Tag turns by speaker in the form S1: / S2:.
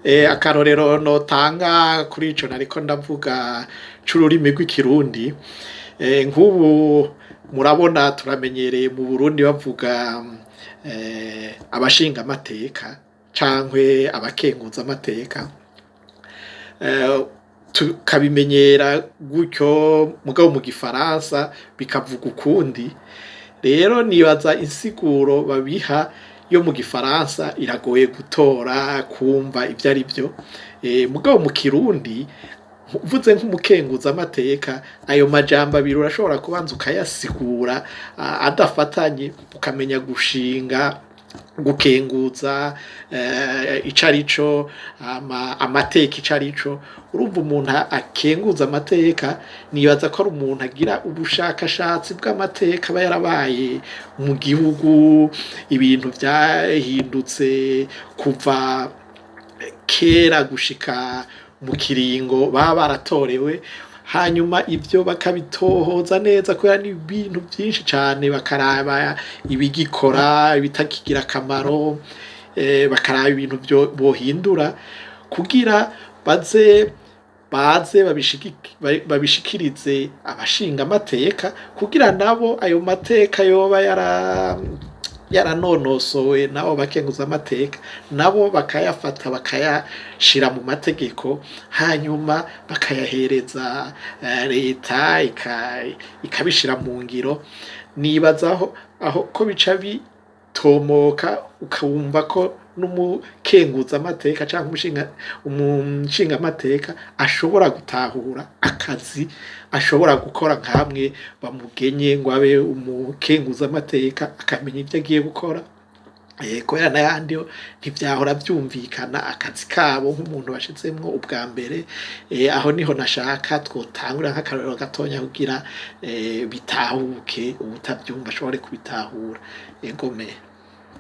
S1: Akarorero notanga kuri ico nariko ndavuga c'ururimi rw'ikirundi, nk'ubu murabona turamenyereye mu Burundi bavuga abashingamateka cankwe abakenguzamateka, tukabimenyera gutyo mugabo mu gifaransa bikavuga ukundi. Rero nibaza insiguro babiha yo mu gifaransa iragoye gutora kumva ivyo ari vyo, mugabo mu kirundi uvuze nk'umukenguzamateka ayo majambo abiri urashobora kubanza ukayasigura adafatanye, ukamenya gushinga, gukenguza ico arico, amateka ico arico. Urumva umuntu akenguza amateka nibaza ko ari umuntu agira ubushakashatsi bw'amateka aba yarabaye mu gihugu, ibintu vyahindutse kuva kera gushika mu kiringo baba baratorewe, hanyuma ivyo bakabitohoza neza kubera n'ibintu vyinshi cane, bakaraba ibigikora, ibitakigira akamaro, bakaraba ibintu bohindura kugira baze babishikirize abashingamateka kugira nabo ayo mateka yoba yaranonosowe nabo bakenguzamateka nabo bakayafata bakayashira mu mategeko, hanyuma bakayahereza leta ikabishira mu ngiro. Nibazaho ko bica bitomoka ukabumva ko n'umukenguzamateka canke umushingamateka ashobora gutahura akazi ashobora gukora nkamwe bamugenye ngo abe umukenguzamateka, akamenya ivyo agiye gukora, kubera n'ayandi yo ntivyahora vyumvikana akazi kabo nk'umuntu bashizemwo ubwa mbere. Aho niho nashaka twotangurira nk'akarorero gatonya kugira bitahuke, uwutavyumva ashobore kubitahura. Egome.